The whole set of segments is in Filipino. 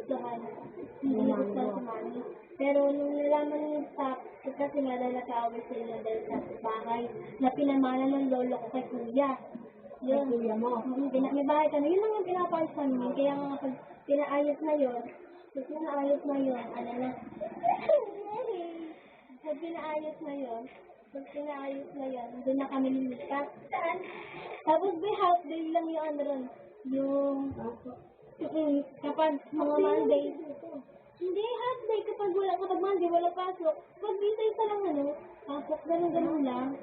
nagustuhan. Hindi nagustuhan si mami. Pero nung nalaman ng staff, kasi nga dahil nag-aaway sila dahil sa bahay, na pinamana ng lolo ko kay kuya. Yun. Kuya mo. May bahay kami. Yun lang yung pinapayos namin. Kaya nga pag pinaayos na yun, pag pinaayos na yun, ano na, pag pinaayos na yun, doon na kami lumipat. Tapos may half day lang yung ano ron, yung, kapag mga Monday, hindi, half day kapag Monday, wala pasok. Pag isa lang ano, pasok, ganun lang.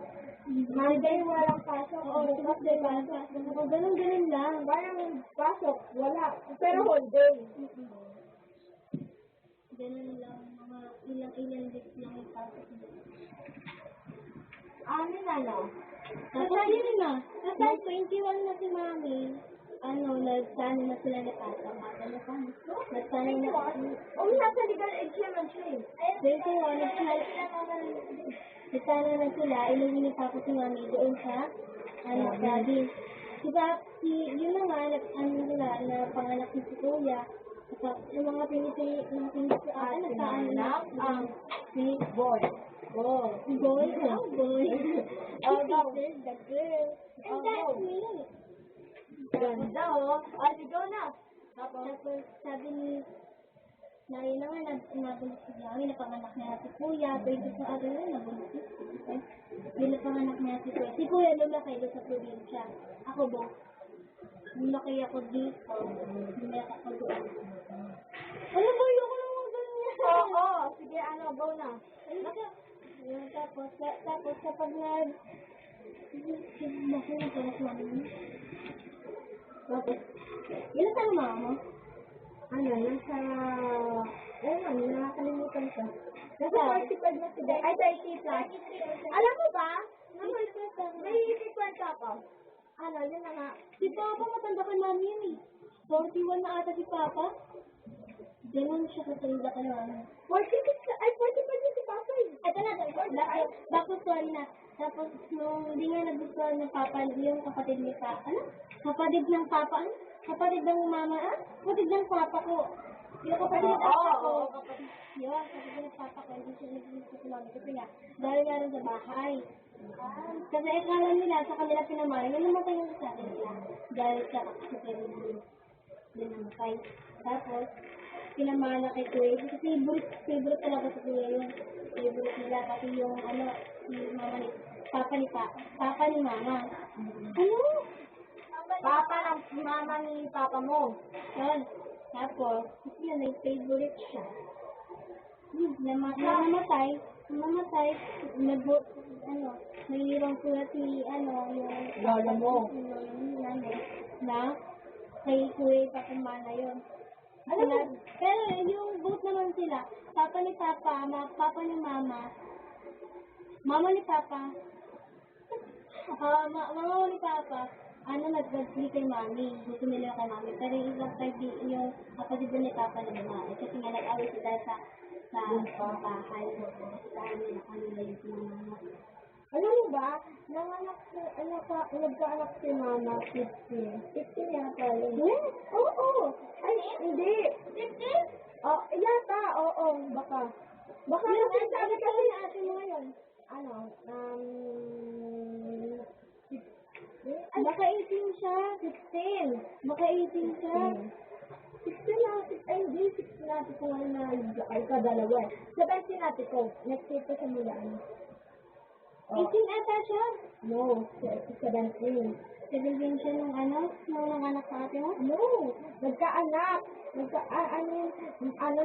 Monday walang pasok. Oo, Tuesday walang pasok. Ganun lang. Parang pasok, wala. Pero whole day. Ganun lang, mga ilang days lang yung pasok. Amin ano? Tapos yun na, nasa 21 na si mami, nagsano na sila na pasok. Nagsano na. Nasa legal age naman siya eh. 21, nagsano na sila, inuwi ni Papa si mami doon sa, study. Diba, yun na nga, na panganak ni si Kuya. Yung mga si Boy. Oh. boy. Oh, no. This is the girl. And that's me. Ganda oh. Ay, go na. Tapos sabi ni Naya na nga, nabuntis si Yami, napanganak niya si Kuya, 20 sa araw na nabuntis. Yung napanganak niya si Kuya. Si Kuya lumaki doon sa probinsya. Ako ba? Lumaki ako dito. Lumaki ako doon. Ano ba yung naman ganyan? Oo. Sige, go na. Tapos kapag ilan tayo mama mo? Nasa, nakakalimutan ka. Nasa 45 na si Day. Ay, 30 plus. Alam mo ba? May ikikwenta ka. Yun na nga. Si Papa matanda kay mami yun eh. 41 na ata si Papa. Ganun siya katanda kay mami. 46, ay 45 na si Papa eh. Ito na, bakit sorry na. Tapos, nung hindi nga nagustuhan ng Papa, yung kapatid ni Papa, kapatid ng Papa, kapatid ng Mama, kapatid ng Papa ko. Yung kapatid ng Papa ko. Yun, kapatid ng Papa ko, hindi siya nagustuhan si Mami. Kasi nga, dahil nga rin sa bahay. Kasi akala nila, sa kanila pinamali, yung namatay yung sa akin nila. Dahil sa kapatid din namatay. Tapos, pinamana kay Kuya. Kasi favorite talaga sa Kuya yun. Favorite nila. Kasi yung, si Mama ni, Papa ni Mama. Papa ng mama ni Papa mo. Yun. Tapos, yun, favorite siya. Yun, namatay, mayroong kuya si, yung, Lolo mo. Yung nanay, na, kay Kuya Pakumana yun. Pero yung both naman sila, Papa ni Papa, Papa ni Mama, Mama ni Papa, Mama ni Papa, nag-agree kay Mami, gusto nila kay Mami, pero yung ibang yung kapatid ni Papa na naman, kasi nga nag-away sila sa bahay, kanila yung sinamama. Alam mo ba, nagkaanak si Mama 15. 15 yata yun. Oo. Ay, hindi. 15? Oh, yata, oo, baka. Baka kasi sabi kasi na ate mo ngayon. Baka 18 siya. 16. Baka 18 siya. 16 na, ay hindi, 16 natin ko ngayon na ay kadalawa eh. 17 natin ko, next year ko siya mula. 18 ata siya. No, 17. 17 siya nung nanganak sa ate mo? No, nagkaanak.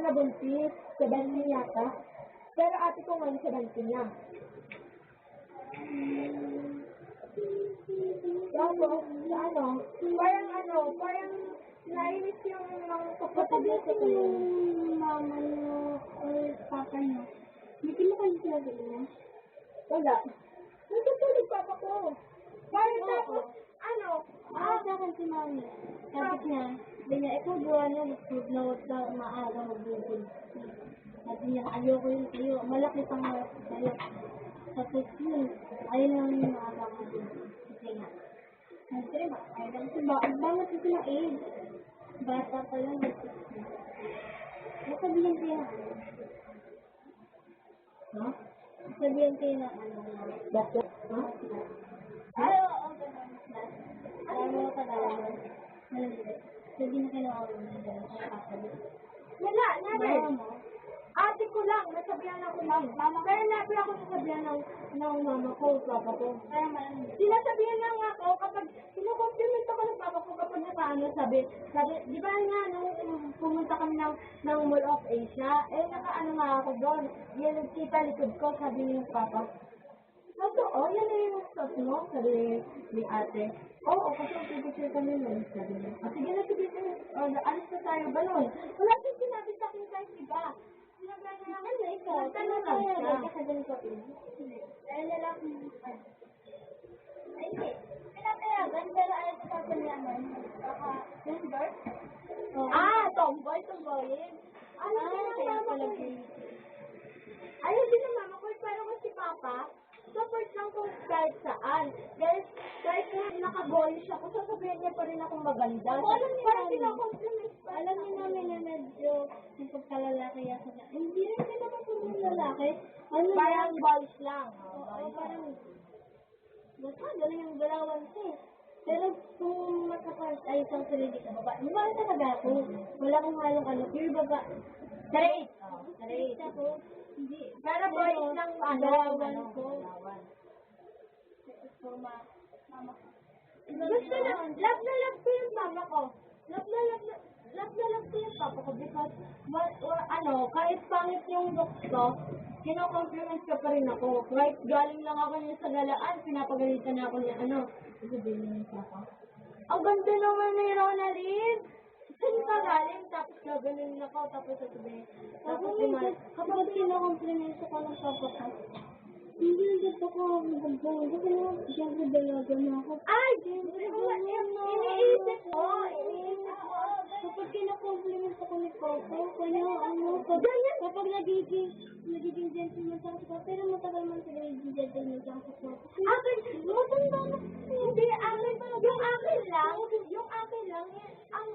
Na buntis, 17 yata. Pero ate ko ngayon 17 na. Tapos, parang nainis yung mga kapatid Kapag ko yung mama niyo o papa niyo, hindi mo kayo sila niya? wala. Nagkatulog papa ko. Parang tapos, Sa akin si mami. Sabi niya, ikaw buwan na, na huwag ka maaga magbubul. Sabi niya, ayoko yun sa'yo. Malaki pang malaki sa'yo. Tapos yun, ayun lang yung maaga magbubul. Kasi nga, ayun lang. Bangat kasi ng age. Bata pa lang. sabihin ko na. Ha? Sabihin ko na. Bakit? Ha? Ay, oo, ganun. Alam mo ka daw. Sabihin ko na ako. Wala, namin. Mama mo? Ate ko lang, nasabihan ako lang. Mama, kaya nabi ako nasabihan ng mama ko, papa ko. Kaya malam. Sinasabihan lang ako kapag kinukompliment ako ng papa ko kapag nakaano, sabi, di ba nga, nung pumunta kami ng Mall of Asia, nakaano nga ako doon. Yan, nagkita likod ko, sabi ni papa. Totoo, yan na yung stop mo, sabi ni ate. Oo, kasi pipicture kami nun, sabi niya. Sige na, sige na, alis na tayo ba nun? Wala din sinabi sa akin kahit iba. Sinabi niya lang, Ano ikaw? nagtanong lang siya. Kasabihin ko. Dahil na lang. Ay, hindi. Pinapayagan, pero ayaw ko sasabihan. Baka, number? Tomboy, tomboyin. Ano din ang kaya mama pala ko? Ayun din ang mama ko, pero kung si papa, support lang kung kahit saan. Kahit na naka-boyish ako, sasabihin niya pa rin akong maganda. Alam niya Parang namin. pinakompliment pa. Alam niyo namin na medyo yung pagkalalaki yan sa hindi rin ka naman puro lalaki. Ano Parang boyish lang. Oo, parang basta galing yung galawan ko. Pero kung matakas ay isang sarili ka baba, lumayan talaga ako. Wala akong halong ano, pure baba. Straight. Straight ako. Hindi. Pero boyish lang galawan ko. galawan. So, mama ko. Basta love na love ko yung mama ko. Love na love ko yung papa ko because, kahit pangit yung looks ko, kino-compliment ko pa rin ako. Kahit galing lang ako niya sa galaan, pinapagalitan na ako niya, sabihin niya sa ako. Ang ganda naman ni Ronaldin! Saan ka galing? Tapos gagaling ako, tapos sasabihin. Tapos Kapag kinakomplimenso ka ng papa ko, hindi agad ako magandang. Kasi naman, siyempre dalaga na ako. Ay! Iniisip ko! Kapag kinakompliment ako ni Papa, kaya kapag nagiging gentleman sa ako, pero matagal man sila nagiging gentleman sa ako. Akin, matanda na. Hindi, yung akin lang, ang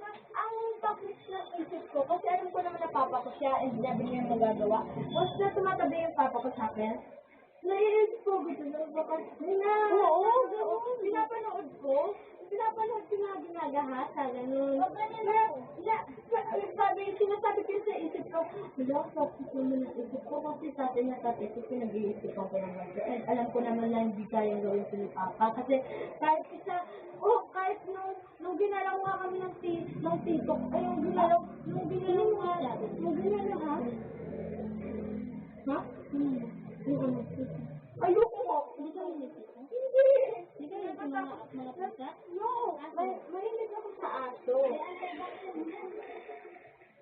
topic ng isip ko, kasi alam ko naman na papa ko siya, and sinabi niya yung magagawa. Tapos na tumatabi yung papa ko sa akin, naiisip ko, baka, pinapanood ko yung mga ginagahasa, gano'n. Sinasabi ko sa isip ko, focus naman ang isip ko kasi tatay ko pinag-iisipan ko naman. And alam ko naman na hindi kayang gawin ko ni Papa. Kasi kahit nung ginalaw nga kami ng TikTok, nung ginalaw ha? Ha? Yung ano? Ayoko mo. Hindi ka inisip ko? Hindi. Hindi ka inisip mga pusa? No, mahilig ako sa aso.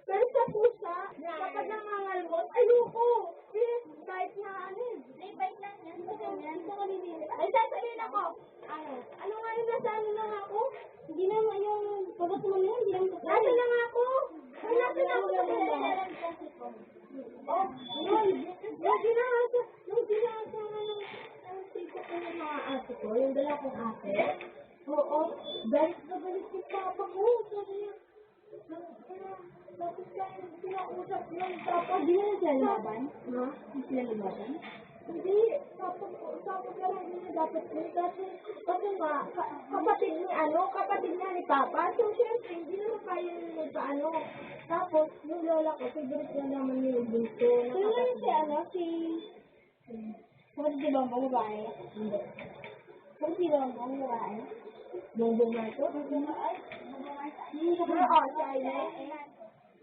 Pero sa pusa, kapag nangangalmot, ayoko. Kahit na Bite lang yan. Hindi ka nililip. Ay, sasabihin ako. Ano nga yung nasa na nga ako? Hindi na yung pagkat mo yun, hindi lang pusa. Nasa na nga ako? Ay, nasa na ako sa Oh, yung ginahasa ng tito ko yung mga aso ko, yung dala kong ate. Oo, balik na balik yung papa ko. Sabi niya, bakit kayo pinausap ng papa? Hindi na sila lumaban? Ha? Hindi sila lumaban? Hindi, papa ka lang niya dapat yun. Kasi nga, kapatid niya ni papa. So, syempre, hindi naman kaya niya sa Tapos, yung lola ko, favorite niya naman yung bunso. Sino na yun Kapag si Bongbong babae? Hindi. Kapag si Bongbong babae? Bongbong na ito? Hindi ka Pero, siya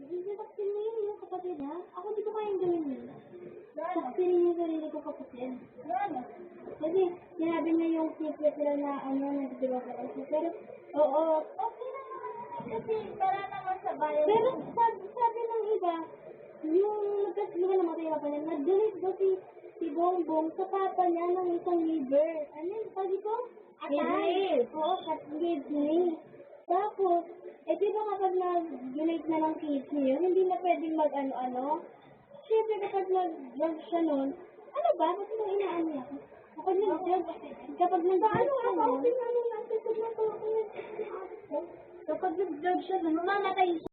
Hindi siya vaccine mo yung kapatid ha? Ako di ko kayang gawin yun. Vaccine yung sarili ko kapatid. Kasi sinabi niya yung secret lang na nagdiba ka kasi. Pero, oo. Okay naman. Kasi, para naman sa bayan. Pero sabi ng iba, yung nagkasluhan namatay yung papa niya, nag-donate daw si Bongbong sa papa niya ng isang liver. Ano yung sabi ko? Kidney. Oo, kidney. Tapos, di ba kapag nag-donate na ng kidney yun, hindi na pwedeng mag-ano-ano? Siyempre kapag nag-drug siya nun, ano ba? Ba't mo inaan niya? Kapag nag-drug siya nun, Kapag nag-drug siya, mamamatay siya.